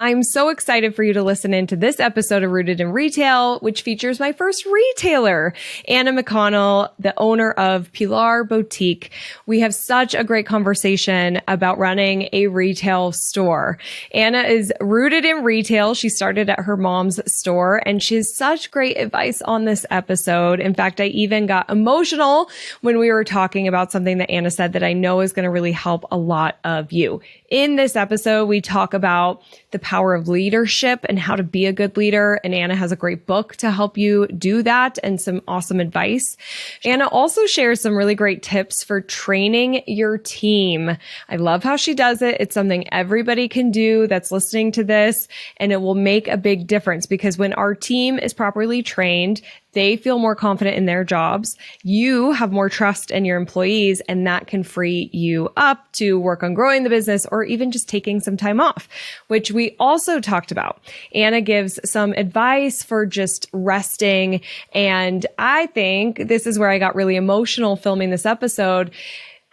I'm so excited for you to listen into this episode of Rooted in Retail, which features my first retailer, Anna McConnell, the owner of Pilar Boutique. We have such a great conversation about running a retail store. Anna is rooted in retail. She started at her mom's store, and she has such great advice on this episode. In fact, I even got emotional when we were talking about something that Anna said that I know is going to really help a lot of you. In this episode, we talk about the power of leadership and how to be a good leader. And Anna has a great book to help you do that and some awesome advice. Anna also shares some really great tips for training your team. I love how she does it. It's something everybody can do that's listening to this, and it will make a big difference because when our team is properly trained, they feel more confident in their jobs. You have more trust in your employees, and that can free you up to work on growing the business or even just taking some time off, which we also talked about. Anna gives some advice for just resting. And I think this is where I got really emotional filming this episode.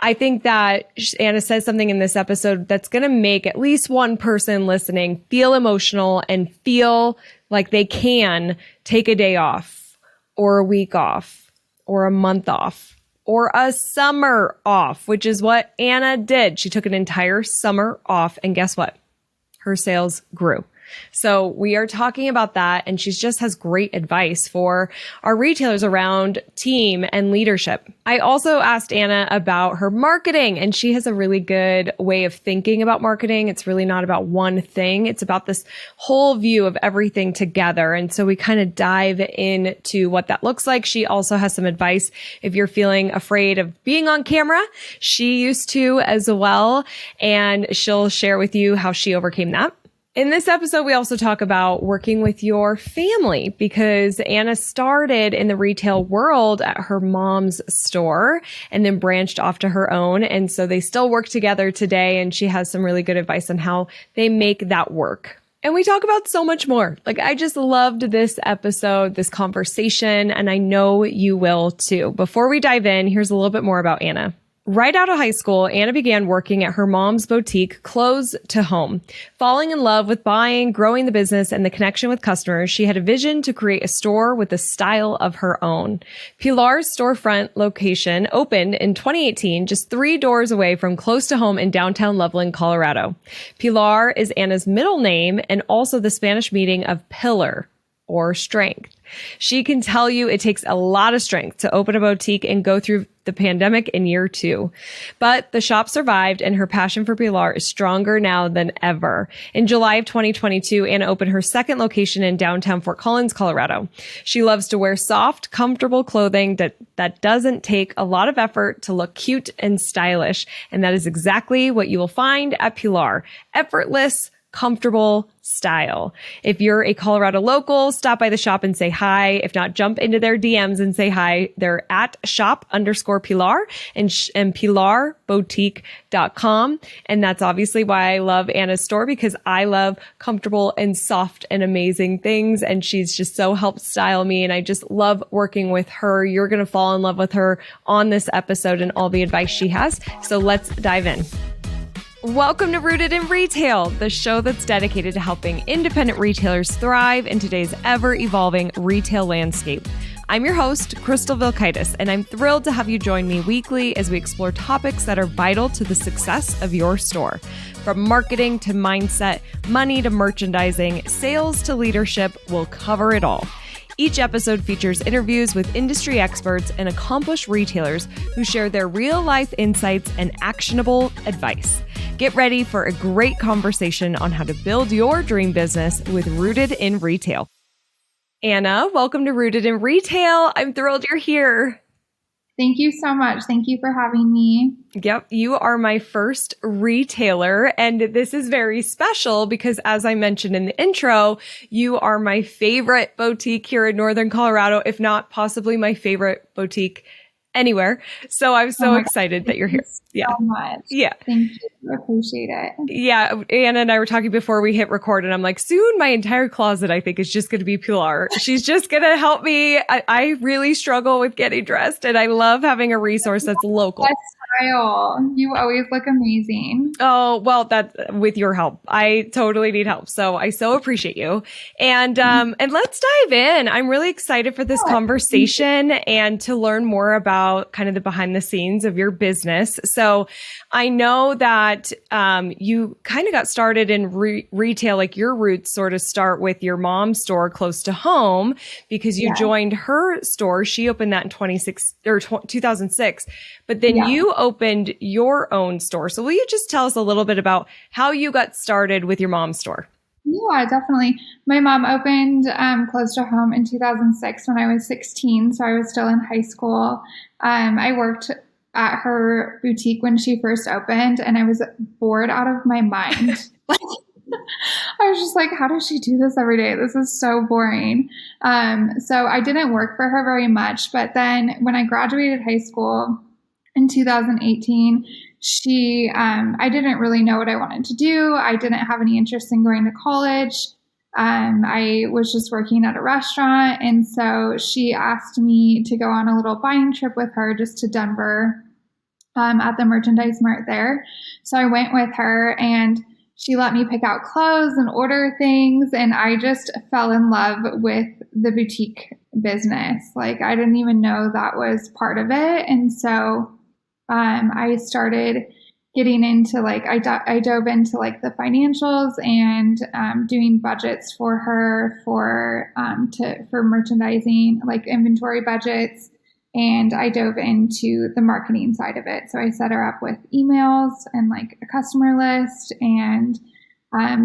I think that Anna says something in this episode that's going to make at least one person listening feel emotional and feel like they can take a day off, or a week off, or a month off, or a summer off, which is what Anna did. She took an entire summer off, and guess what? Her sales grew. So we are talking about that, and she just has great advice for our retailers around team and leadership. I also asked Anna about her marketing, and she has a really good way of thinking about marketing. It's really not about one thing. It's about this whole view of everything together. And so we kind of dive into what that looks like. She also has some advice if you're feeling afraid of being on camera. She used to as well, and she'll share with you how she overcame that. In this episode, we also talk about working with your family because Anna started in the retail world at her mom's store and then branched off to her own. And so they still work together today. And she has some really good advice on how they make that work. And we talk about so much more. Like, I just loved this episode, this conversation, and I know you will too. Before we dive in, here's a little bit more about Anna. Right out of high school, Anna began working at her mom's boutique, Cloz to Home. Falling in love with buying, growing the business, and the connection with customers, she had a vision to create a store with a style of her own. Pilar's storefront location opened in 2018, just 3 doors away from Close to Home in downtown Loveland, Colorado. Pilar is Anna's middle name and also the Spanish meaning of pillar or strength. She can tell you it takes a lot of strength to open a boutique and go through the pandemic in year 2. But the shop survived, and her passion for Pilar is stronger now than ever. In July of 2022, Anna opened her second location in downtown Fort Collins, Colorado. She loves to wear soft, comfortable clothing that doesn't take a lot of effort to look cute and stylish. And that is exactly what you will find at Pilar. Effortless, comfortable style. If you're a Colorado local, stop by the shop and say hi. If not, jump into their DMs and say hi. They're at shop_Pilar and pilarboutique.com. And that's obviously why I love Anna's store, because I love comfortable and soft and amazing things. And she's just so helped style me. And I just love working with her. You're going to fall in love with her on this episode and all the advice she has. So let's dive in. Welcome to Rooted in Retail, the show that's dedicated to helping independent retailers thrive in today's ever-evolving retail landscape. I'm your host, Crystal Vilkaitis, and I'm thrilled to have you join me weekly as we explore topics that are vital to the success of your store. From marketing to mindset, money to merchandising, sales to leadership, we'll cover it all. Each episode features interviews with industry experts and accomplished retailers who share their real-life insights and actionable advice. Get ready for a great conversation on how to build your dream business with Rooted in Retail. Anna, welcome to Rooted in Retail. I'm thrilled you're here. Thank you so much. Thank you for having me. Yep, you are my first retailer, and this is very special because, as I mentioned in the intro, you are my favorite boutique here in Northern Colorado, if not possibly my favorite boutique anywhere. So I'm so excited that you're here. Yeah. So much. Yeah. Thank you. I appreciate it. Yeah. Anna and I were talking before we hit record, and I'm like, soon my entire closet, I think, is just going to be Pilar. She's just going to help me. I really struggle with getting dressed, and I love having a resource that's local. Best style. You always look amazing. Oh, well, that with your help. I totally need help. So I so appreciate you. And let's dive in. I'm really excited for this conversation and to learn more about kind of the behind the scenes of your business. So I know that you kind of got started in retail, like your roots sort of start with your mom's store close to home because you joined her store. She opened that in 2006, but then you opened your own store. So will you just tell us a little bit about how you got started with your mom's store? Yeah, definitely. My mom opened close to home in 2006 when I was 16, so I was still in high school. I worked at her boutique when she first opened, and I was bored out of my mind. I was just like, how does she do this every day? This is so boring. So I didn't work for her very much, but then when I graduated high school in 2018, I didn't really know what I wanted to do. I didn't have any interest in going to college. I was just working at a restaurant. And so she asked me to go on a little buying trip with her just to Denver, at the merchandise mart there. So I went with her and she let me pick out clothes and order things. And I just fell in love with the boutique business. Like I didn't even know that was part of it. And so I started getting into I dove into like the financials and doing budgets for her for merchandising, like inventory budgets. And I dove into the marketing side of it. So I set her up with emails and like a customer list and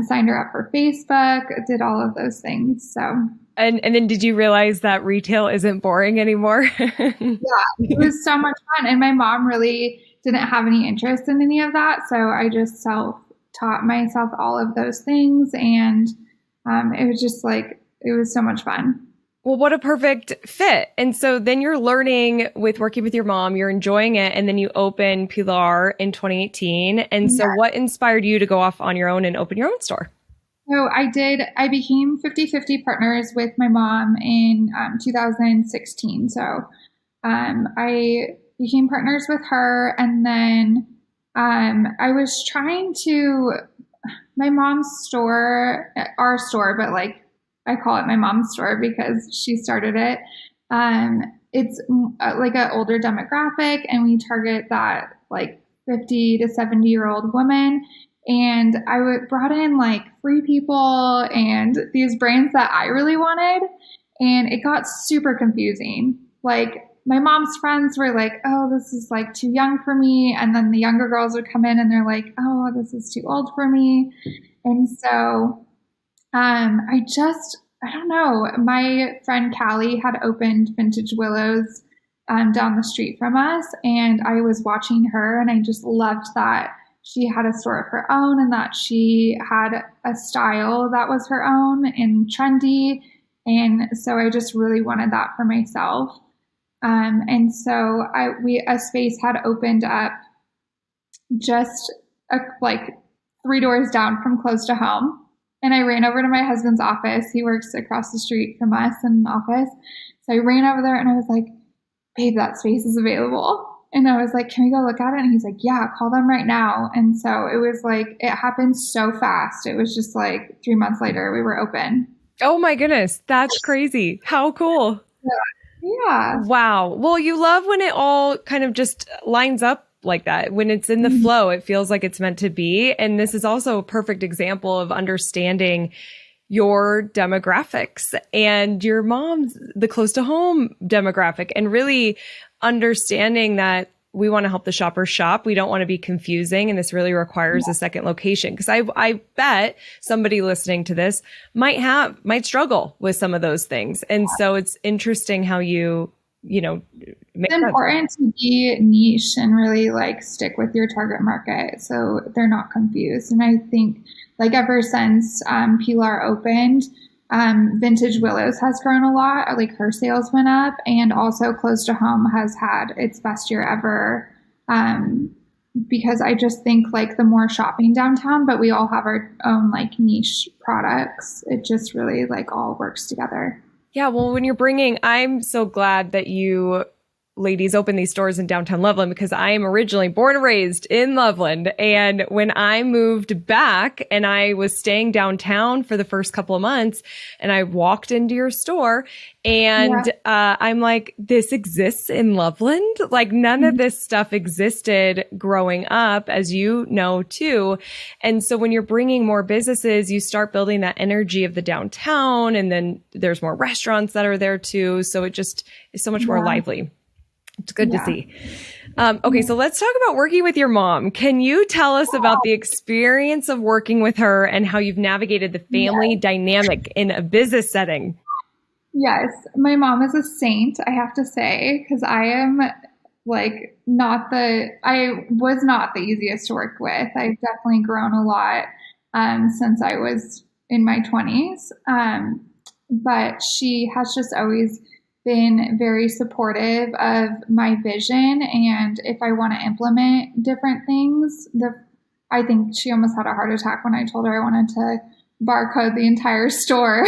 signed her up for Facebook, did all of those things. So. And then did you realize that retail isn't boring anymore? Yeah, it was so much fun. And my mom really didn't have any interest in any of that. So I just self-taught myself all of those things. And it was just like, it was so much fun. Well, what a perfect fit. And so then you're learning with working with your mom, you're enjoying it. And then you open Pilar in 2018. And so what inspired you to go off on your own and open your own store? So I became 50-50 partners with my mom in 2016. So I became partners with her. And then I was trying my mom's store, our store, but like I call it my mom's store because she started it. It's like an older demographic and we target that like 50 to 70-year-old women. And I brought in like Free People and these brands that I really wanted. And it got super confusing. Like my mom's friends were like, oh, this is like too young for me. And then the younger girls would come in and they're like, oh, this is too old for me. And so I don't know. My friend Callie had opened Vintage Willows down the street from us. And I was watching her and I just loved that she had a store of her own and that she had a style that was her own and trendy. And so I just really wanted that for myself. And so a space had opened up just like 3 doors down from close to home. And I ran over to my husband's office. He works across the street from us in the office. So I ran over there and I was like, babe, that space is available. And I was like, can we go look at it? And he's like, yeah, call them right now. And so it was like, it happened so fast. It was just like 3 months later, we were open. Oh my goodness. That's crazy. How cool. Yeah. Wow. Well, you love when it all kind of just lines up like that. When it's in the flow, it feels like it's meant to be. And this is also a perfect example of understanding your demographics and your mom's, the close to home demographic, and really understanding that we want to help the shopper shop. We don't want to be confusing. And this really requires a second location. Because I bet somebody listening to this might struggle with some of those things. And so it's interesting how it's important to be niche and really like stick with your target market so they're not confused. And I think like ever since Pilar opened, Vintage Willows has grown a lot. Like her sales went up, and also Close to Home has had its best year ever. Because I just think like the more shopping downtown, but we all have our own like niche products. It just really like all works together. Yeah. Well, I'm so glad that you ladies open these stores in downtown Loveland because I am originally born and raised in Loveland. And when I moved back and I was staying downtown for the first couple of months and I walked into your store and I'm like, this exists in Loveland? Like none of this stuff existed growing up, as you know, too. And so when you're bringing more businesses, you start building that energy of the downtown, and then there's more restaurants that are there too. So it just is so much more lively. It's good to see. Okay, so let's talk about working with your mom. Can you tell us about the experience of working with her and how you've navigated the family dynamic in a business setting? Yes, my mom is a saint, I have to say, because I am like I was not the easiest to work with. I've definitely grown a lot since I was in my 20s. But she has just always been very supportive of my vision. And if I want to implement different things, I think she almost had a heart attack when I told her I wanted to barcode the entire store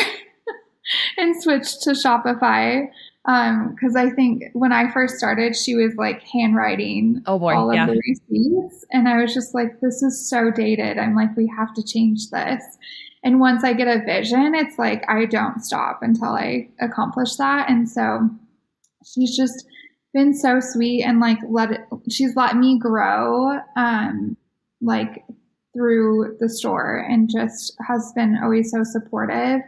and switch to Shopify. Because I think when I first started, she was like handwriting all of the receipts. And I was just like, this is so dated. I'm like, we have to change this. And once I get a vision, it's like, I don't stop until I accomplish that. And so she's just been so sweet and like, she's let me grow, like through the store, and just has been always so supportive.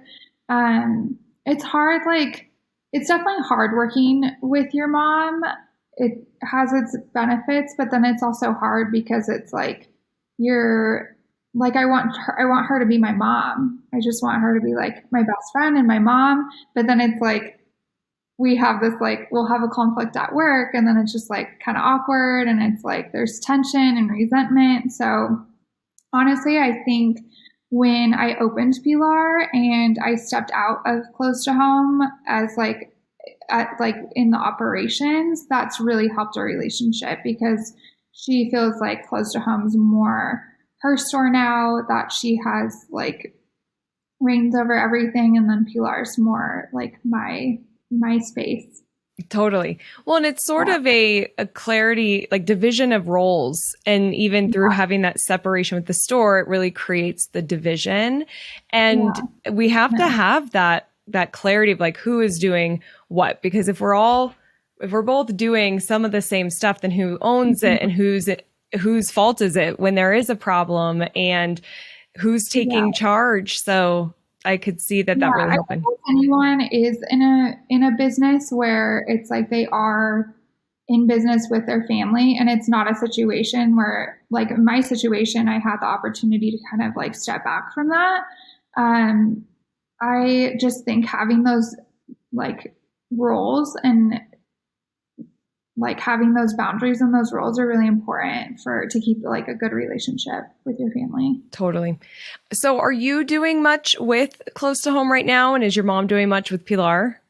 It's hard. Like, it's definitely hard working with your mom. It has its benefits, but then it's also hard because it's like, I want her to be my mom. I just want her to be like my best friend and my mom. But then it's like, we'll have a conflict at work, and then it's just like kind of awkward, and it's like there's tension and resentment. So honestly, I think when I opened Pilar and I stepped out of Close to Home as in the operations, that's really helped our relationship, because she feels like Close to Home's more her store now, that she has like reigns over everything, and then Pilar's more like my space. Totally. Well, and it's sort of a clarity, like division of roles. And even through having that separation with the store, it really creates the division. And we have to have that clarity of like who is doing what, because if we're both doing some of the same stuff, then who owns it and whose fault is it when there is a problem, and who's taking charge? So I could see that really happened. If anyone is in a business where it's like they are in business with their family, and it's not a situation where, like in my situation, I had the opportunity to kind of like step back from that. I just think having those like roles and like having those boundaries and those roles are really important to keep like a good relationship with your family. Totally. So are you doing much with Close to Home right now? And is your mom doing much with Pilar?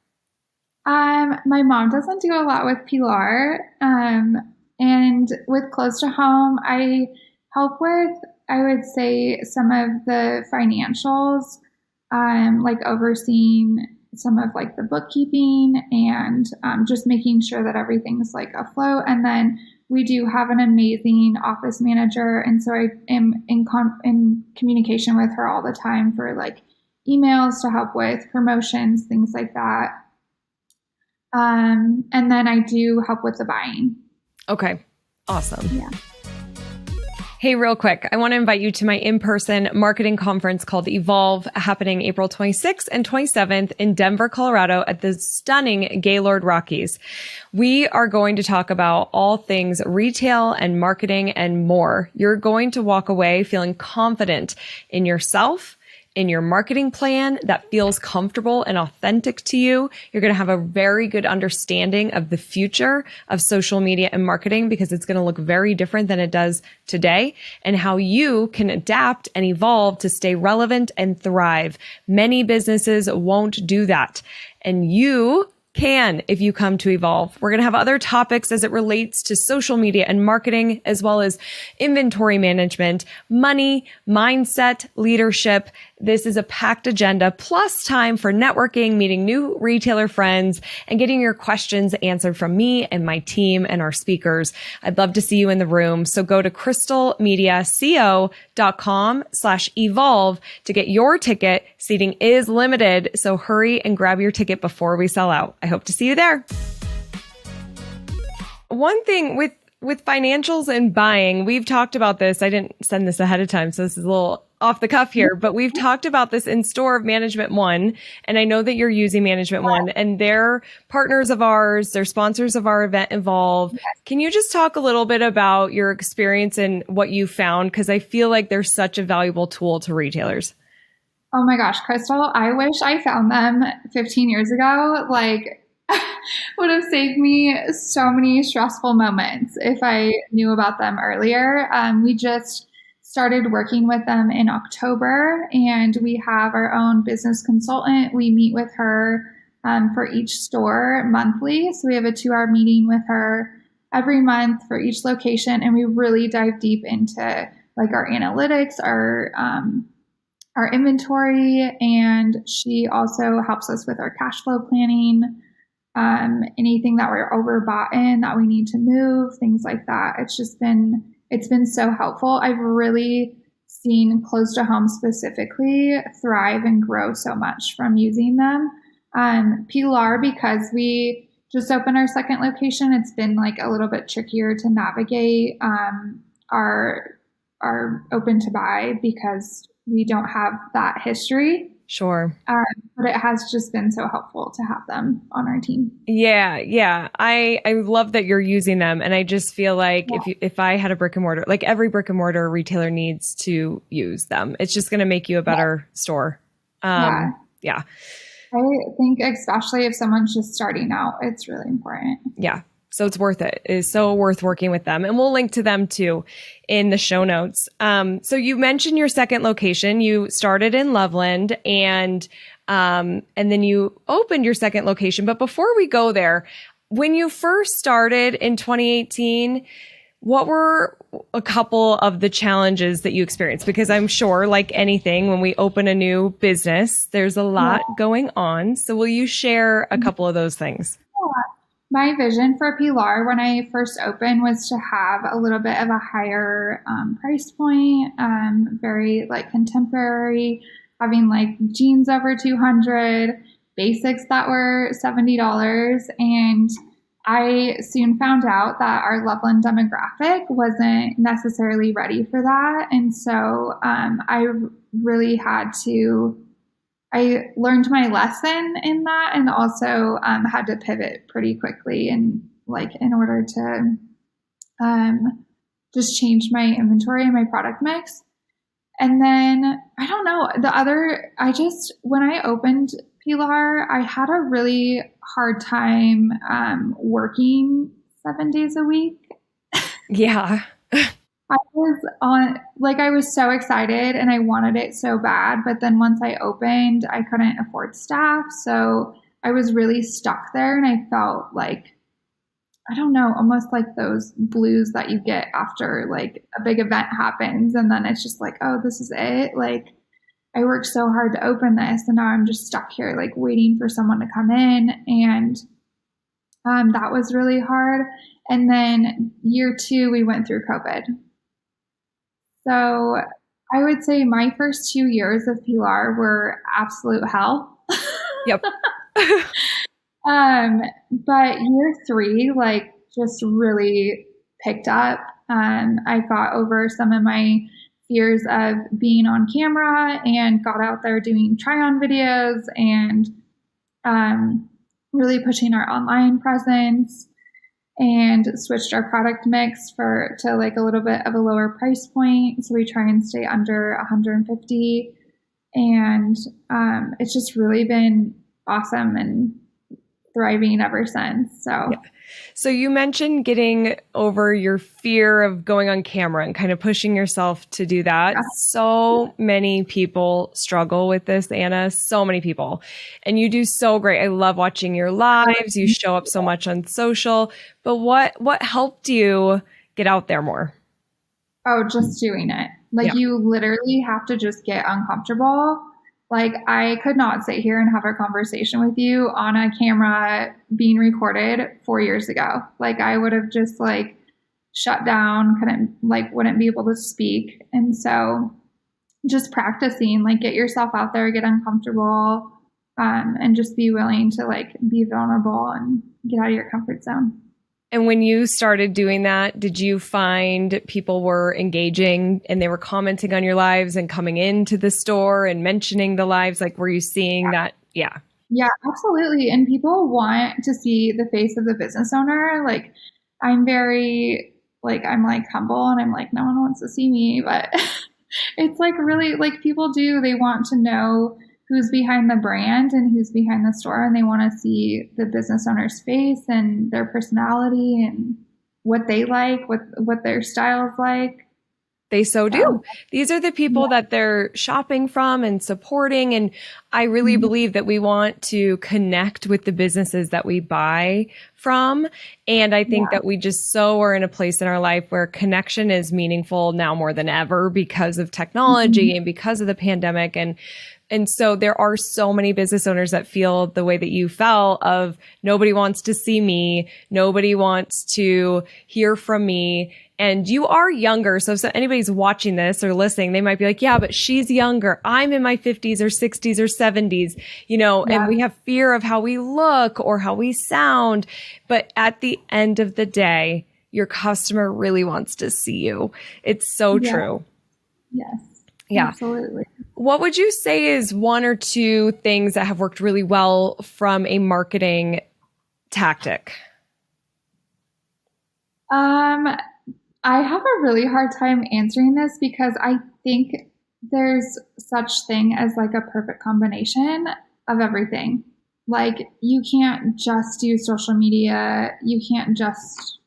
My mom doesn't do a lot with Pilar. And with Close to Home, I help with, I would say, some of the financials, like overseeing some of like the bookkeeping and just making sure that everything's like afloat. And then we do have an amazing office manager. And so I am in communication with her all the time for like emails to help with promotions, things like that. And then I do help with the buying. Okay. Awesome. Yeah. Hey, real quick, I want to invite you to my in-person marketing conference called Evolve, happening April 26th and 27th in Denver, Colorado at the stunning Gaylord Rockies. We are going to talk about all things retail and marketing and more. You're going to walk away feeling confident in yourself, in your marketing plan that feels comfortable and authentic to you. You're going to have a very good understanding of the future of social media and marketing, because it's going to look very different than it does today, and how you can adapt and evolve to stay relevant and thrive. Many businesses won't do that, and you can if you come to Evolve. We're going to have other topics as it relates to social media and marketing, as well as inventory management, money, mindset, leadership. This is a packed agenda plus time for networking, meeting new retailer friends, and getting your questions answered from me and my team and our speakers. I'd love to see you in the room. So go to crystalmediaco.com/evolve to get your ticket. Seating is limited, so hurry and grab your ticket before we sell out. I hope to see you there. One thing with financials and buying, we've talked about this. I didn't send this ahead of time, so this is a little off the cuff here, but we've talked about this in store of Management One. And I know that you're using Management One, and they're partners of ours. They're sponsors of our event Evolve. Yes. Can you just talk a little bit about your experience and what you found? Because I feel like they're such a valuable tool to retailers. Oh my gosh, Crystal, I wish I found them 15 years ago. Like, would have saved me so many stressful moments if I knew about them earlier. We just started working with them in October, and we have our own business consultant. We meet with her for each store monthly. So we have a 2-hour meeting with her every month for each location, and we really dive deep into like our analytics, our inventory, and she also helps us with our cash flow planning. Anything that we're overbought in that we need to move, things like that. It's been so helpful. I've really seen Close to Home specifically thrive and grow so much from using them. Pilar, because we just opened our second location, it's been like a little bit trickier to navigate our open to buy because we don't have that history. Sure. But it has just been so helpful to have them on our team. Yeah. I love that you're using them. And I just feel like if I had a brick and mortar, like every brick and mortar retailer needs to use them. It's just going to make you a better store. Yeah. I think especially if someone's just starting out, it's really important. Yeah. So it's worth it. It is so worth working with them. And we'll link to them too in the show notes. So you mentioned your second location. You started in Loveland and then you opened your second location. But before we go there, when you first started in 2018, what were a couple of the challenges that you experienced? Because I'm sure, like anything, when we open a new business, there's a lot going on. So will you share a couple of those things? My vision for Pilar when I first opened was to have a little bit of a higher price point, very like contemporary, having like jeans over $200, basics that were $70. And I soon found out that our Loveland demographic wasn't necessarily ready for that. And so I really I learned my lesson in that, and also had to pivot pretty quickly and in order to just change my inventory and my product mix. And then I don't know, when I opened Pilar, I had a really hard time working 7 days a week. Yeah. I was so excited and I wanted it so bad. But then once I opened, I couldn't afford staff. So I was really stuck there, and I felt like, I don't know, almost like those blues that you get after like a big event happens. And then it's just like, oh, this is it. Like I worked so hard to open this, and now I'm just stuck here, like waiting for someone to come in. And that was really hard. And then year 2, we went through COVID. So I would say my first 2 years of Pilar were absolute hell. Yep. But year 3, just really picked up. I got over some of my fears of being on camera and got out there doing try-on videos and really pushing our online presence, and switched our product mix to like a little bit of a lower price point. So we try and stay under 150. And it's just really been awesome and thriving ever since. So. Yeah. So you mentioned getting over your fear of going on camera and kind of pushing yourself to do that. Yeah. So many people struggle with this, Anna, so many people. And you do so great. I love watching your lives. You show up so much on social. But what helped you get out there more? Oh, just doing it. You literally have to just get uncomfortable Like, I could not sit here and have a conversation with you on a camera being recorded 4 years ago. Like, I would have just like shut down, wouldn't be able to speak. And so just practicing, like, get yourself out there, get uncomfortable, and just be willing to like be vulnerable and get out of your comfort zone. And when you started doing that, did you find people were engaging and they were commenting on your lives and coming into the store and mentioning the lives? Like, were you seeing that? Yeah. Yeah, absolutely. And people want to see the face of the business owner. Like, I'm very, like, I'm like humble and I'm like, no one wants to see me, but it's like really like people do. They want to know who's behind the brand and who's behind the store, and they want to see the business owner's face and their personality and what they like, what their style is like. They so do. These are the people that they're shopping from and supporting. And I really believe that we want to connect with the businesses that we buy from. And I think that we just so are in a place in our life where connection is meaningful now more than ever because of technology and because of the pandemic. And so there are so many business owners that feel the way that you felt of nobody wants to see me. Nobody wants to hear from me. And you are younger. So if anybody's watching this or listening, they might be like, yeah, but she's younger. I'm in my 50s or 60s or 70s, and we have fear of how we look or how we sound. But at the end of the day, your customer really wants to see you. It's so true. Yes. Yeah. Absolutely. What would you say is one or two things that have worked really well from a marketing tactic? I have a really hard time answering this because I think there's such thing as like a perfect combination of everything. Like, you can't just do social media. You can't just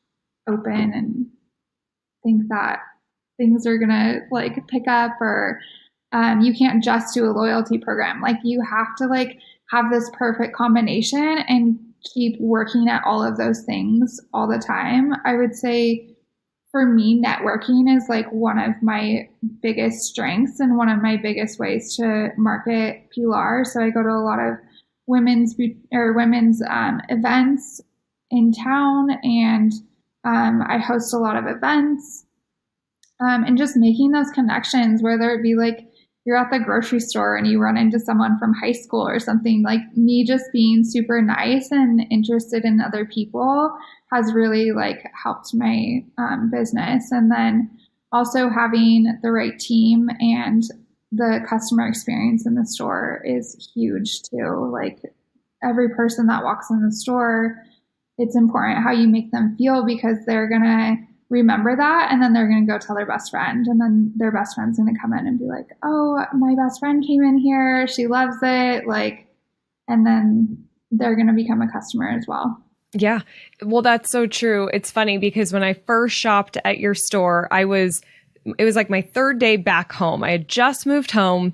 open and think that things are going to like pick up, or you can't just do a loyalty program. Like, you have to like have this perfect combination and keep working at all of those things all the time. I would say for me, networking is like one of my biggest strengths and one of my biggest ways to market Pilar. So I go to a lot of women's events in town, and I host a lot of events, and just making those connections, whether it be like you're at the grocery store and you run into someone from high school or something. Like, me just being super nice and interested in other people has really like helped my business. And then also having the right team and the customer experience in the store is huge too. Like, every person that walks in the store, it's important how you make them feel, because they're going to remember that, and then they're going to go tell their best friend, and then their best friend's going to come in and be like, oh, my best friend came in here, she loves it, like, and then they're going to become a customer as well. Yeah. Well, that's so true. It's funny because when I first shopped at your store, it was like my third day back home. I had just moved home,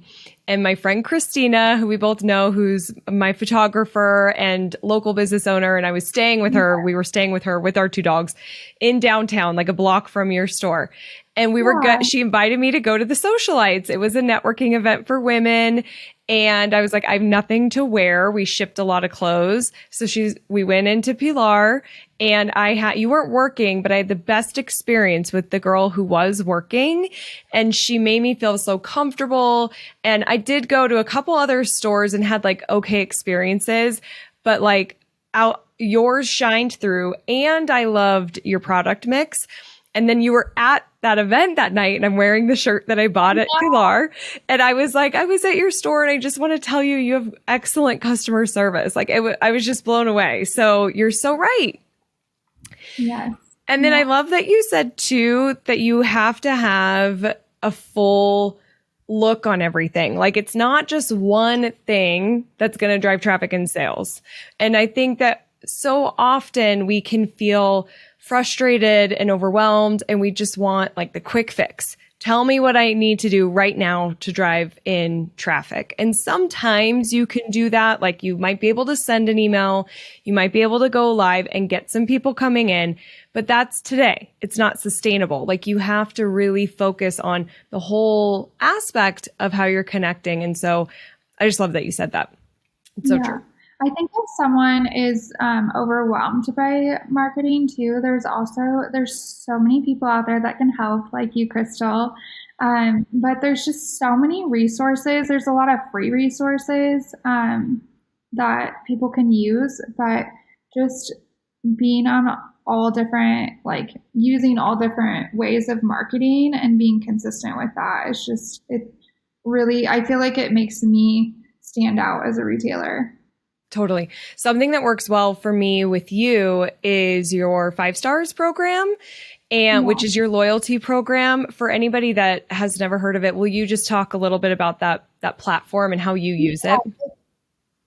and my friend Christina, who we both know, who's my photographer and local business owner, and I was staying with her. We were staying with her with our two dogs in downtown, like a block from your store. And she invited me to go to the socialites. It was a networking event for women. And I was like, I have nothing to wear. We shipped a lot of clothes. So we went into Pilar, and you weren't working, but I had the best experience with the girl who was working, and she made me feel so comfortable. And I did go to a couple other stores and had like okay experiences, but like yours shined through, and I loved your product mix. And then you were at that event that night, and I'm wearing the shirt that I bought at Pilar. And I was like, I was at your store, and I just want to tell you, you have excellent customer service. Like, I was just blown away. So you're so right. Yes. And then I love that you said too, that you have to have a full look on everything. Like, it's not just one thing that's going to drive traffic and sales. And I think that so often we can feel frustrated and overwhelmed, and we just want like the quick fix. Tell me what I need to do right now to drive in traffic. And sometimes you can do that. Like, you might be able to send an email, you might be able to go live and get some people coming in, but that's today. It's not sustainable. Like, you have to really focus on the whole aspect of how you're connecting. And so I just love that you said that. It's so true. I think if someone is overwhelmed by marketing too, there's so many people out there that can help, like you, Crystal. But there's just so many resources. There's a lot of free resources that people can use, but just being on all different, like using all different ways of marketing and being consistent with that is just, it really, I feel like it makes me stand out as a retailer. Totally. Something that works well for me with you is your 5 Stars program, and which is your loyalty program. For anybody that has never heard of it, will you just talk a little bit about that platform and how you use it?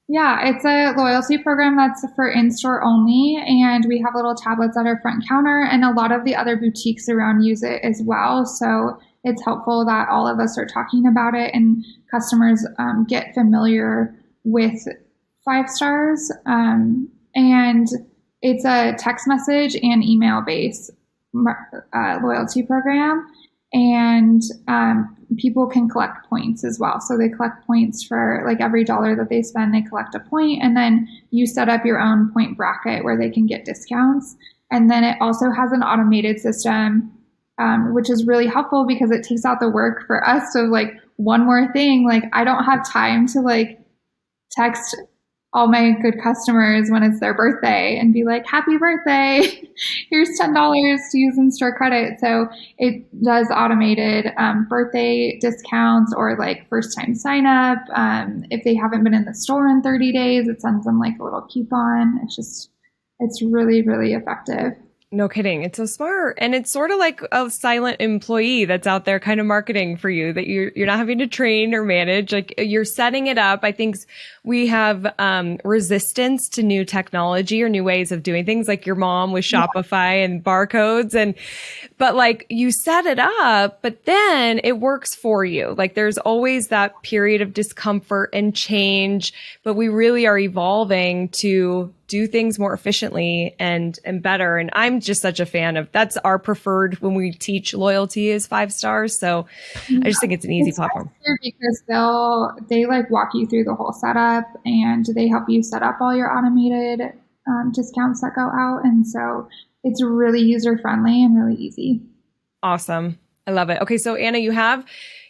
Yeah, it's a loyalty program that's for in-store only, and we have little tablets at our front counter, and a lot of the other boutiques around use it as well. So it's helpful that all of us are talking about it and customers get familiar with 5 Stars. And it's a text message and email based loyalty program. And people can collect points as well. So they collect points for like every $1 that they spend, they collect a point. And then you set up your own point bracket where they can get discounts. And then it also has an automated system, which is really helpful because it takes out the work for us. So like one more thing, like I don't have time to like text all my good customers when it's their birthday and be like, happy birthday, here's $10 to use in-store credit. So it does automated birthday discounts or like first time sign up. If they haven't been in the store in 30 days, it sends them like a little coupon. It's really, really effective. No kidding. It's so smart. And it's sort of like a silent employee that's out there kind of marketing for you that you're not having to train or manage. Like you're setting it up. I think we have resistance to new technology or new ways of doing things, like your mom with Shopify and barcodes. But like you set it up, but then it works for you. Like there's always that period of discomfort and change, but we really are evolving to do things more efficiently and better. And I'm just such a fan of, that's our preferred when we teach loyalty is 5 Stars. So I just think it's an easy platform. Because they like walk you through the whole setup and they help you set up all your automated discounts that go out. And so it's really user friendly and really easy. Awesome. I love it. Okay. So Anna, you have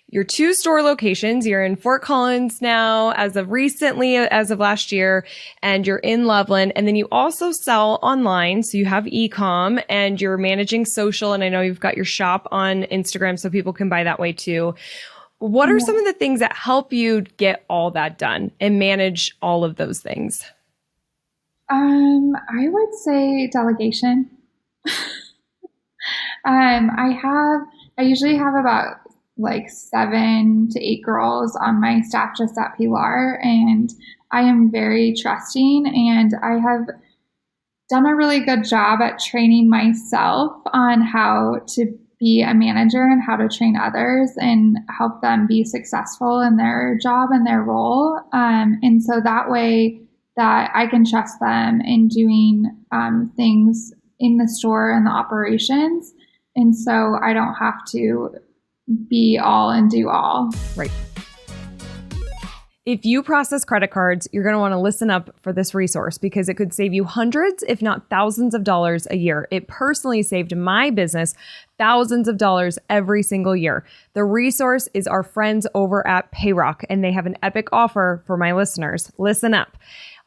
your 2 store locations. You're in Fort Collins now as of last year, and you're in Loveland. And then you also sell online. So you have e-com and you're managing social. And I know you've got your shop on Instagram so people can buy that way too. What are some of the things that help you get all that done and manage all of those things? I would say delegation. I usually have about like 7 to 8 girls on my staff just at Pilar, and I am very trusting, and I have done a really good job at training myself on how to be a manager and how to train others and help them be successful in their job and their role. And so that way that I can trust them in doing things in the store and the operations. And so I don't have to be all and do all. Right. If you process credit cards, you're going to want to listen up for this resource because it could save you hundreds, if not thousands of dollars a year. It personally saved my business thousands of dollars every single year. The resource is our friends over at Payrock, and they have an epic offer for my listeners. Listen up.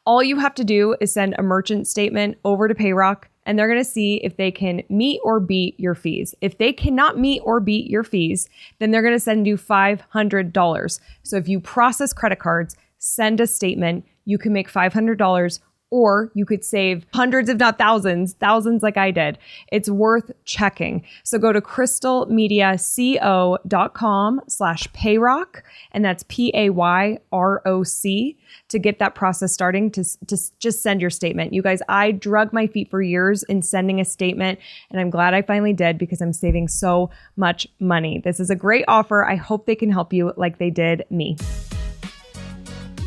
All you have to do is send a merchant statement over to Payrock, and they're going to see if they can meet or beat your fees. If they cannot meet or beat your fees, then they're going to send you $500. So if you process credit cards, send a statement, you can make $500, or you could save hundreds, if not thousands like I did. It's worth checking. So go to crystalmediaco.com/payrock, and that's PAYROC, to get that process starting to just send your statement. You guys, I drug my feet for years in sending a statement, and I'm glad I finally did because I'm saving so much money. This is a great offer. I hope they can help you like they did me.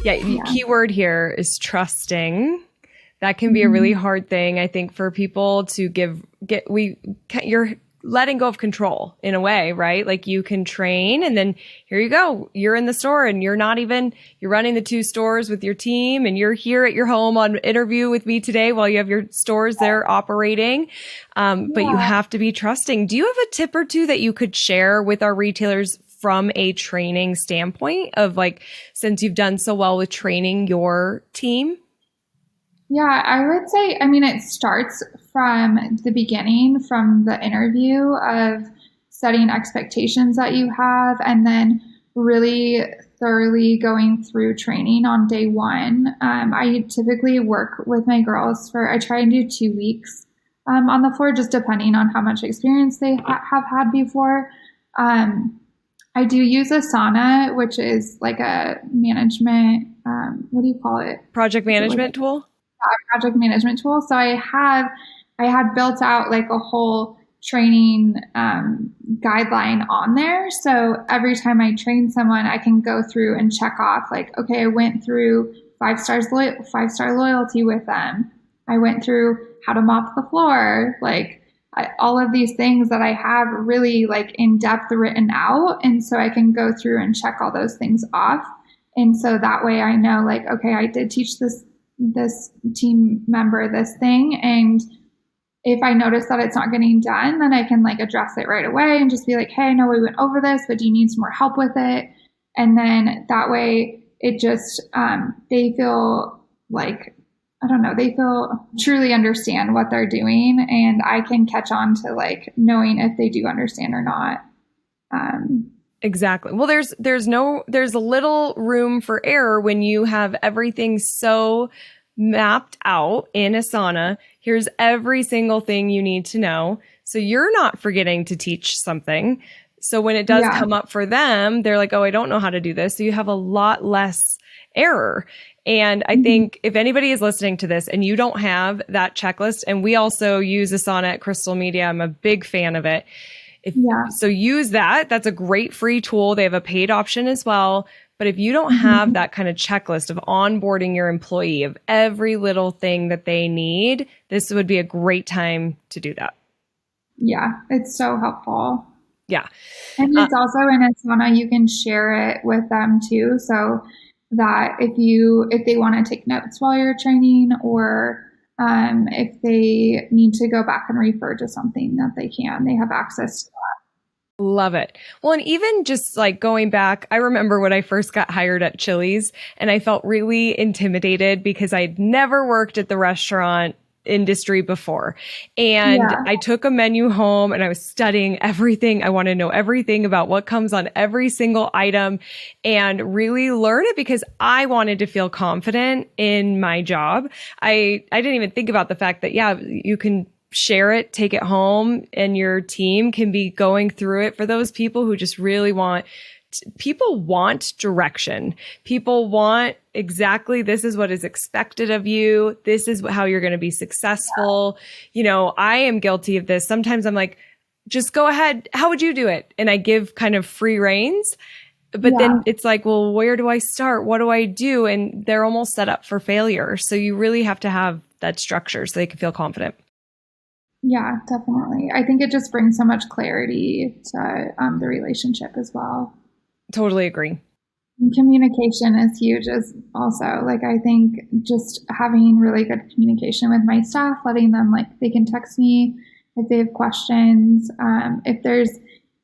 Yeah. Keyword here is trusting. That can be a really hard thing, I think, for people to you're letting go of control in a way, right? Like you can train and then here you go. You're in the store and you're running the 2 stores with your team and you're here at your home on interview with me today while you have your stores there operating. But you have to be trusting. Do you have a tip or two that you could share with our retailers from a training standpoint of like, since you've done so well with training your team? Yeah, I would say, I mean, it starts from the beginning, from the interview of setting expectations that you have, and then really thoroughly going through training on day one. I typically work with my girls I try and do 2 weeks on the floor, just depending on how much experience they have had before. I do use Asana, which is like a management, what do you call it? Project management tool? Project management tool. So I had built out like a whole training guideline on there. So every time I train someone, I can go through and check off like, okay, I went through 5-star loyalty with them. I went through how to mop the floor, like all of these things that I have really like in depth written out. And so I can go through and check all those things off. And so that way I know like, okay, I did teach this team member this thing, and if I notice that it's not getting done, then I can like address it right away and just be like, hey, I know we went over this, but do you need some more help with it? And then that way it just they feel like, I don't know, they feel truly understand what they're doing, and I can catch on to like knowing if they do understand or not. Exactly. Well, there's a little room for error when you have everything so mapped out in Asana. Here's every single thing you need to know. So you're not forgetting to teach something. So when it does come up for them, they're like, oh, I don't know how to do this. So you have a lot less error. And I think if anybody is listening to this and you don't have that checklist, and we also use Asana at Crystal Media, I'm a big fan of it. So use that. That's a great free tool. They have a paid option as well. But if you don't have that kind of checklist of onboarding your employee of every little thing that they need, this would be a great time to do that. Yeah, it's so helpful. Yeah. And it's also in Asana, you can share it with them too. So that if they want to take notes while you're training, or if they need to go back and refer to something, that they have access to that. Love it. Well, and even just like going back, I remember when I first got hired at Chili's and I felt really intimidated because I'd never worked at the restaurant industry before. And I took a menu home and I was studying everything. I want to know everything about what comes on every single item and really learn it because I wanted to feel confident in my job. I didn't even think about the fact that, you can share it, take it home, and your team can be going through it for those people who just really people want direction. People want exactly, this is what is expected of you. This is how you're going to be successful. You know, I am guilty of this. Sometimes I'm like, just go ahead. How would you do it? And I give kind of free reins. But then it's like, well, where do I start? What do I do? And they're almost set up for failure. So you really have to have that structure so they can feel confident. Yeah, definitely. I think it just brings so much clarity to the relationship as well. Totally agree. And communication is huge as also. Like, I think just having really good communication with my staff, letting them, like, they can text me if they have questions. If there's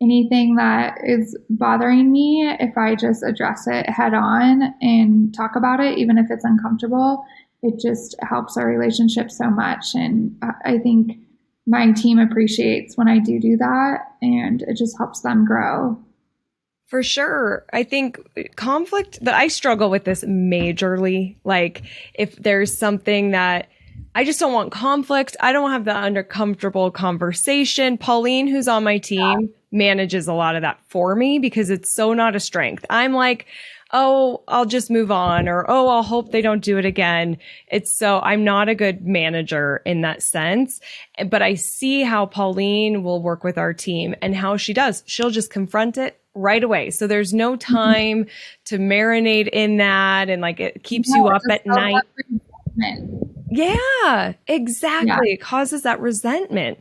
anything that is bothering me, if I just address it head on and talk about it, even if it's uncomfortable, it just helps our relationship so much. And I think my team appreciates when I do that, and it just helps them grow. For sure. I think conflict that I struggle with this majorly. Like if there's something that I just don't want conflict, I don't have the uncomfortable conversation. Pauline, who's on my team, manages a lot of that for me because it's so not a strength. I'm like, oh, I'll just move on, or, oh, I'll hope they don't do it again. I'm not a good manager in that sense, but I see how Pauline will work with our team and how she does. She'll just confront it right away. So there's no time to marinate in that. And like, it keeps you up at night. Yeah, exactly. Yeah. It causes that resentment.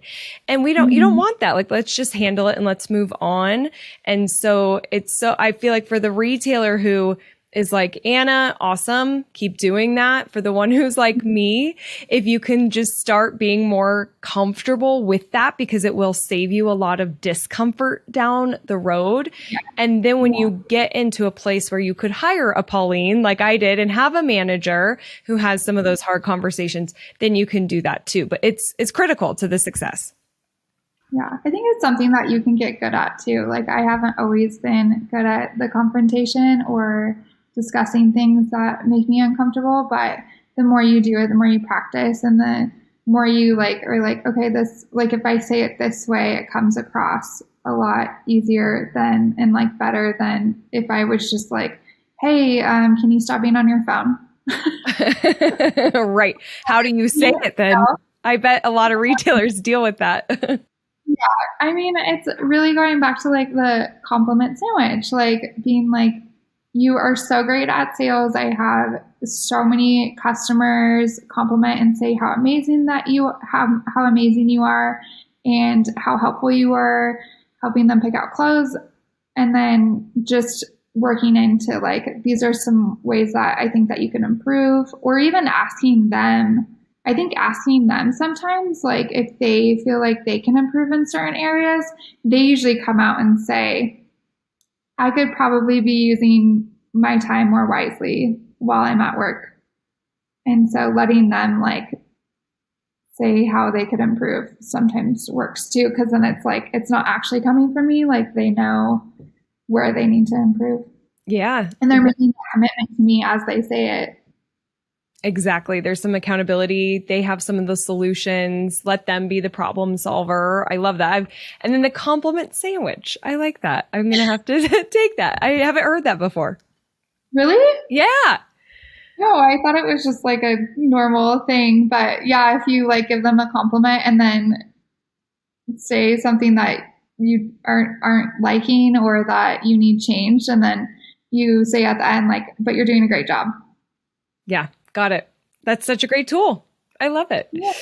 And you don't want that. Like, let's just handle it and let's move on. And so I feel like for the retailer who is like, Anna, awesome. Keep doing that. For the one who's like me, if you can just start being more comfortable with that, because it will save you a lot of discomfort down the road. Yeah. And then when you get into a place where you could hire a Pauline, like I did, and have a manager who has some of those hard conversations, then you can do that too. But it's critical to the success. Yeah, I think it's something that you can get good at too. Like, I haven't always been good at the confrontation or discussing things that make me uncomfortable, but the more you do it, the more you practice, and the more you are like, okay, this, like, if I say it this way, it comes across a lot easier than, and like better than if I was just like, hey, can you stop being on your phone? Right. How do you say it then? I bet a lot of retailers deal with that. Yeah. I mean, it's really going back to like the compliment sandwich, like being like, you are so great at sales. I have so many customers compliment and say how amazing how amazing you are, and how helpful you were helping them pick out clothes. And then just working into like, these are some ways that I think that you can improve, or even asking them. I think asking them sometimes, like if they feel like they can improve in certain areas, they usually come out and say, I could probably be using my time more wisely while I'm at work. And so letting them like say how they could improve sometimes works too, because then it's like, it's not actually coming from me. Like, they know where they need to improve. Yeah. And they're making a commitment to me as they say it. Exactly. There's some accountability. They have some of the solutions. Let them be the problem solver. I love that. And then the compliment sandwich. I like that. I'm going to have to take that. I haven't heard that before. Really? Yeah. No, I thought it was just like a normal thing. But yeah, if you like give them a compliment and then say something that you aren't liking or that you need changed, and then you say at the end, like, but you're doing a great job. Yeah. Got it. That's such a great tool. I love it. Yeah.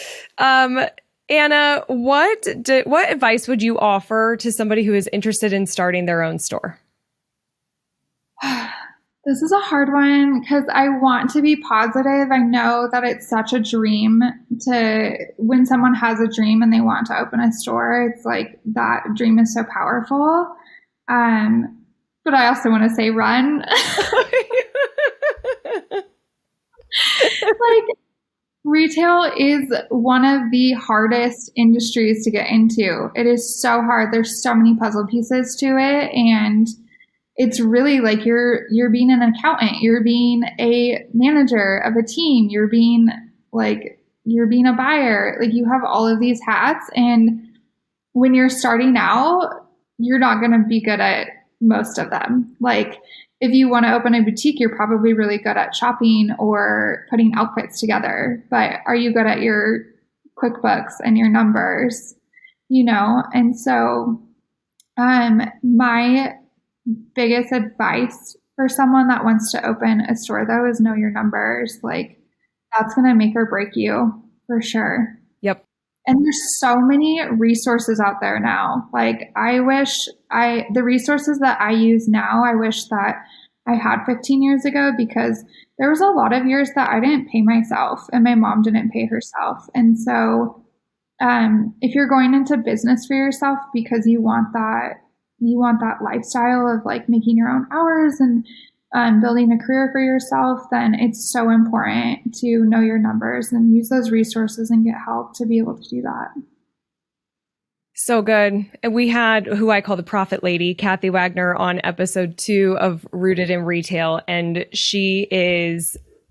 Anna, what advice would you offer to somebody who is interested in starting their own store? This is a hard one because I want to be positive. I know that it's such a dream when someone has a dream and they want to open a store, it's like that dream is so powerful. But I also want to say run. Like, retail is one of the hardest industries to get into. It is so hard. There's so many puzzle pieces to it, and it's really like you're being an accountant, you're being a manager of a team, you're being a buyer. Like, you have all of these hats, and when you're starting out, you're not going to be good at most of them. Like, if you want to open a boutique, you're probably really good at shopping or putting outfits together, but are you good at your QuickBooks and your numbers, And so, my biggest advice for someone that wants to open a store, though, is know your numbers. Like, that's going to make or break you for sure. Yep. And there's so many resources out there now. Like, I wish the resources that I use now, I wish that I had 15 years ago, because there was a lot of years that I didn't pay myself and my mom didn't pay herself. And so, if you're going into business for yourself because you want that lifestyle of like making your own hours and building a career for yourself, then it's so important to know your numbers and use those resources and get help to be able to do that. So good. And we had who I call the Profit Lady, Kathy Wagner, on episode 2 of Rooted in Retail. And she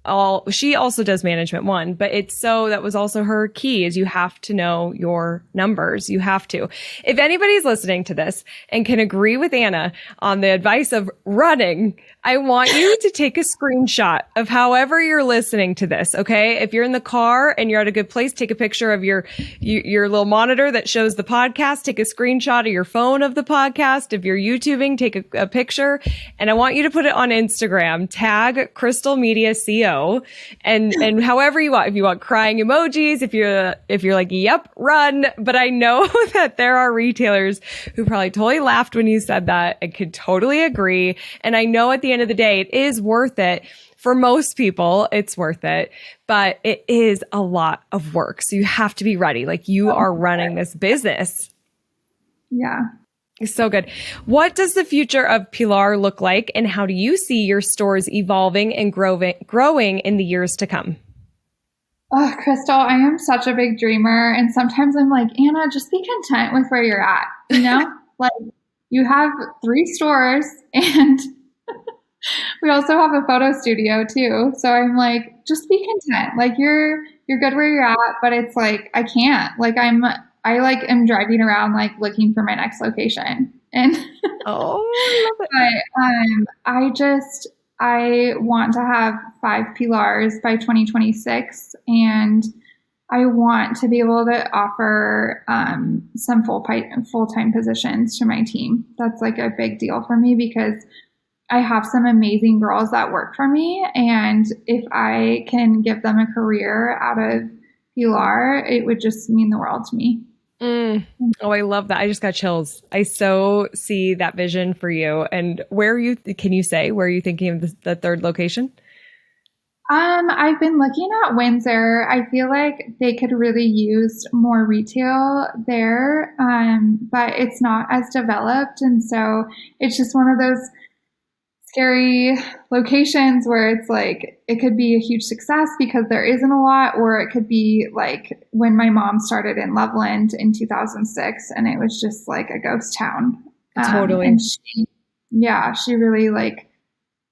also does management 1, but that was also her key, is you have to know your numbers. You have to. If anybody's listening to this and can agree with Anna on the advice of running, I want you to take a screenshot of however you're listening to this. Okay. If you're in the car and you're at a good place, take a picture of your little monitor that shows the podcast. Take a screenshot of your phone of the podcast. If you're YouTubing, take a picture, and I want you to put it on Instagram. Tag Crystal Media CO go. And however you want, if you want crying emojis, if you're like, yep, run. But I know that there are retailers who probably totally laughed when you said that and could totally agree. And I know at the end of the day, it is worth it. For most people, it's worth it, but it is a lot of work. So you have to be ready. Like you are running this business. Yeah. It's so good. What does the future of Pilar look like, and how do you see your stores evolving and growing in the years to come? Oh, Crystal, I am such a big dreamer. And sometimes I'm like, Anna, just be content with where you're at. You know, like you have 3 stores and we also have a photo studio too. So I'm like, just be content. Like you're good where you're at, but it's like, I can't. Like I am driving around like looking for my next location. And oh, I love it. But I want to have 5 Pilars by 2026, and I want to be able to offer some full-time positions to my team. That's like a big deal for me because I have some amazing girls that work for me, and if I can give them a career out of Pilar, it would just mean the world to me. Oh, I love that. I just got chills. I so see that vision for you. And can you say where are you thinking of the 3rd location? I've been looking at Windsor. I feel like they could really use more retail there, but it's not as developed. And so it's just one of those scary locations where it's like it could be a huge success because there isn't a lot, or it could be like when my mom started in Loveland in 2006 and it was just like a ghost town. Totally. And she really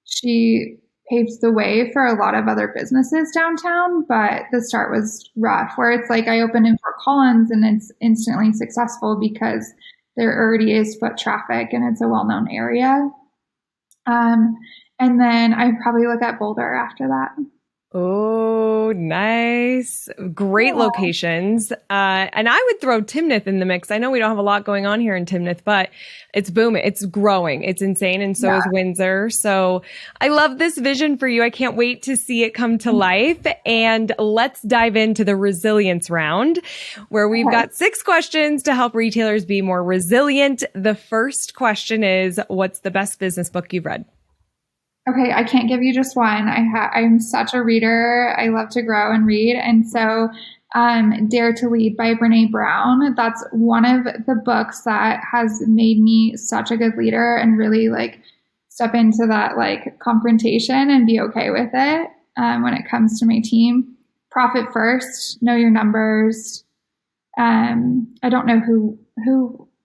she paved the way for a lot of other businesses downtown, but the start was rough, where it's like I opened in Fort Collins and it's instantly successful because there already is foot traffic and it's a well-known area. And then I'd probably look at Boulder after that. Oh, nice. Great locations. And I would throw Timnath in the mix. I know we don't have a lot going on here in Timnath, but it's booming. It's growing. It's insane. And so is Windsor. So I love this vision for you. I can't wait to see it come to life. And let's dive into the resilience round, where we've got 6 questions to help retailers be more resilient. The first question is, what's the best business book you've read? Okay, I can't give you just one. I'm such a reader. I love to grow and read. And so Dare to Lead by Brene Brown, that's one of the books that has made me such a good leader and really like step into that like confrontation and be okay with it when it comes to my team. Profit First, Know Your Numbers. I don't know who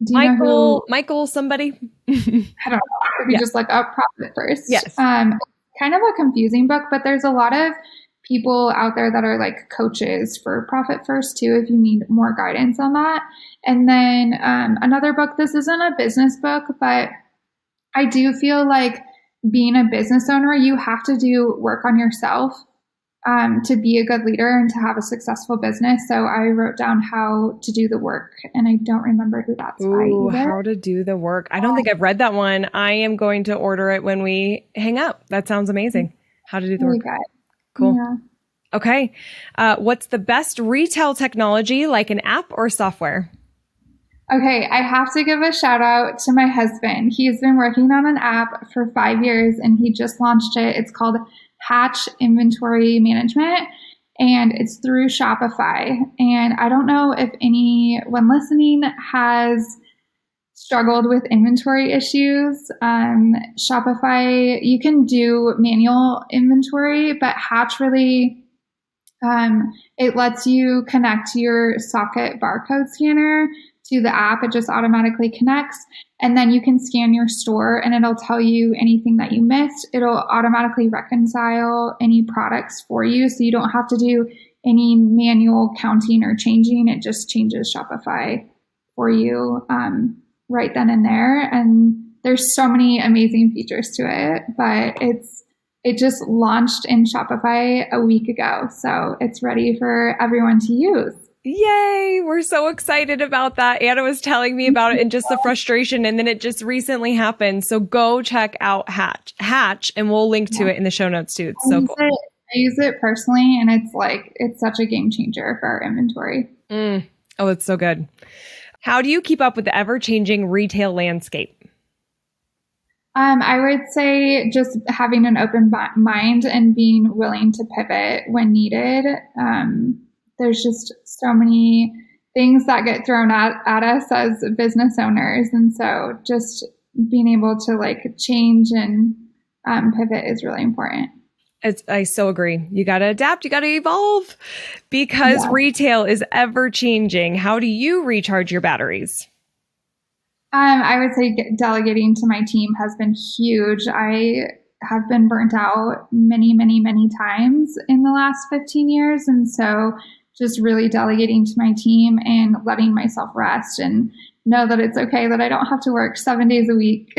do you know who? Michael, somebody? I don't know. If you just look up Profit First. Yes. Kind of a confusing book, but there's a lot of people out there that are like coaches for Profit First too, if you need more guidance on that. And then another book, this isn't a business book, but I do feel like being a business owner, you have to do work on yourself to be a good leader and to have a successful business. So I wrote down How to Do the Work, and I don't remember who that's by either. How to Do the Work. I don't think I've read that one. I am going to order it when we hang up. That sounds amazing. How to Do the Work. Cool. Yeah. Okay. What's the best retail technology, like an app or software? Okay, I have to give a shout out to my husband. He's been working on an app for 5 years and he just launched it. It's called Hatch Inventory Management, and it's through Shopify. And I don't know if anyone listening has struggled with inventory issues. Shopify, you can do manual inventory, but Hatch really, it lets you connect your socket barcode scanner to the app. It just automatically connects, and then you can scan your store and it'll tell you anything that you missed. It'll automatically reconcile any products for you, so you don't have to do any manual counting or changing. It just changes Shopify for you right then and there. And there's so many amazing features to it, but it just launched in Shopify a week ago, so it's ready for everyone to use. Yay! We're so excited about that. Anna was telling me about it and just the frustration, and then it just recently happened. So go check out Hatch, and we'll link to it in the show notes too. It's so cool. use it personally, and it's such a game changer for our inventory. Oh, it's so good. How do you keep up with the ever-changing retail landscape? I would say just having an open mind and being willing to pivot when needed. There's just so many things that get thrown at us as business owners. And so just being able to change and pivot is really important. I so agree. You got to adapt. You got to evolve because retail is ever changing. How do you recharge your batteries? I would say delegating to my team has been huge. I have been burnt out many, many, many times in the last 15 years. And so just really delegating to my team and letting myself rest and know that it's okay that I don't have to work 7 days a week.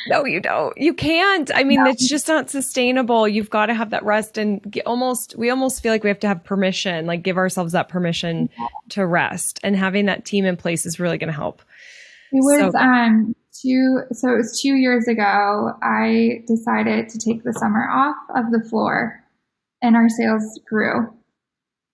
No, you don't. You can't. I mean, it's just not sustainable. You've got to have that rest and we almost feel like we have to have permission, give ourselves that permission to rest, and having that team in place is really going to help. It was it was 2 years ago, I decided to take the summer off of the floor and our sales grew.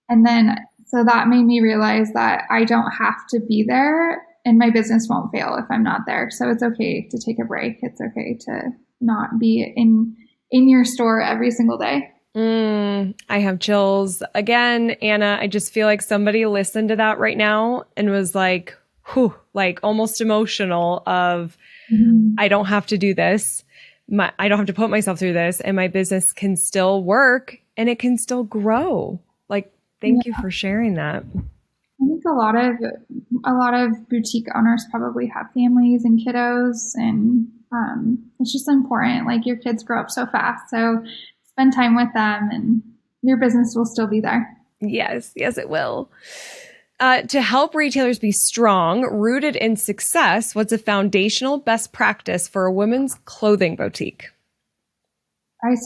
And then, so that made me realize that I don't have to be there and my business won't fail if I'm not there. So it's okay to take a break. It's okay to not be in your store every single day. I have chills. Again, Anna, I just feel like somebody listened to that right now and was like, whew, almost emotional of, I don't have to do this. I don't have to put myself through this, and my business can still work and it can still grow. Thank you for sharing that. I think a lot of boutique owners probably have families and kiddos, and it's just important. Your kids grow up so fast, so spend time with them and your business will still be there. Yes, it will. To help retailers be strong, rooted in success, what's a foundational best practice for a women's clothing boutique? I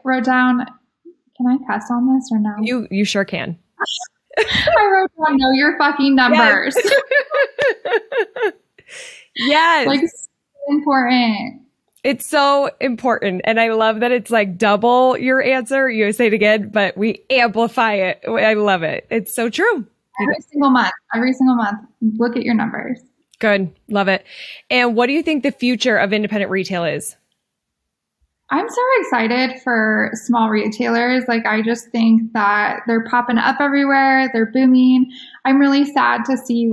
wrote down, can I cuss on this or no? You sure can. I wrote down, know your fucking numbers. Yes. It's important. It's so important. And I love that it's double your answer. You say it again, but we amplify it. I love it. It's so true. Every single month, look at your numbers. Good. Love it. And what do you think the future of independent retail is? I'm so excited for small retailers. I just think that they're popping up everywhere. They're booming. I'm really sad to see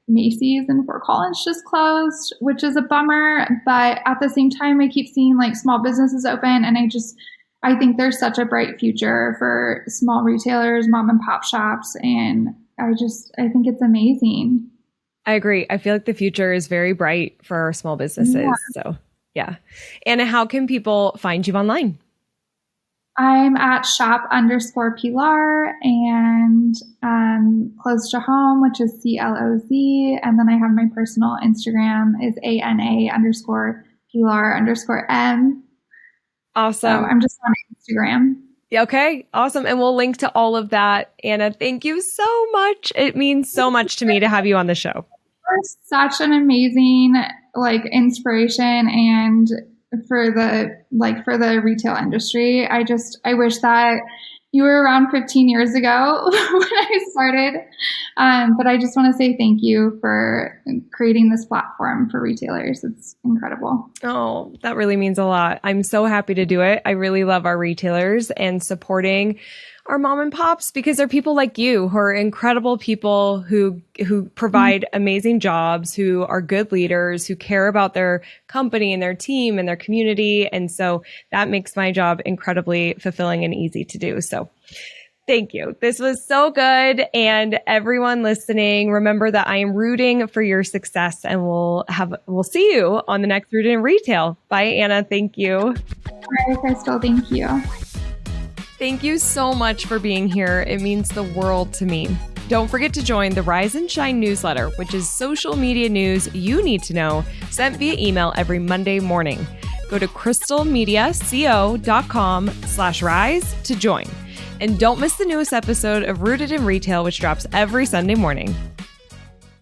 Macy's in Fort Collins just closed, which is a bummer. But at the same time, I keep seeing small businesses open, and I think there's such a bright future for small retailers, mom and pop shops, and I think it's amazing. I agree. I feel like the future is very bright for our small businesses. Yeah. So, yeah. Anna, how can people find you online? I'm at shop_Pilar and Cloz to Home, which is CLOZ. And then I have my personal Instagram is ANA_Pilar_M. Awesome. So I'm just on Instagram. Okay. Awesome. And we'll link to all of that. Anna, thank you so much. It means so much to me to have you on the show. You're such an amazing inspiration, and for the retail industry. I wish that you were around 15 years ago when I started. But I just want to say thank you for creating this platform for retailers. It's incredible. Oh, that really means a lot. I'm so happy to do it. I really love our retailers and supporting our mom and pops, because they're people like you who are incredible people who provide amazing jobs, who are good leaders, who care about their company and their team and their community. And so that makes my job incredibly fulfilling and easy to do. So thank you. This was so good. And everyone listening, remember that I am rooting for your success, and we'll see you on the next Rooted in Retail. Bye, Anna. Thank you. All right, Crystal. Thank you. Thank you so much for being here. It means the world to me. Don't forget to join the Rise and Shine newsletter, which is social media news you need to know, sent via email every Monday morning. Go to crystalmediaco.com/rise to join. And don't miss the newest episode of Rooted in Retail, which drops every Sunday morning.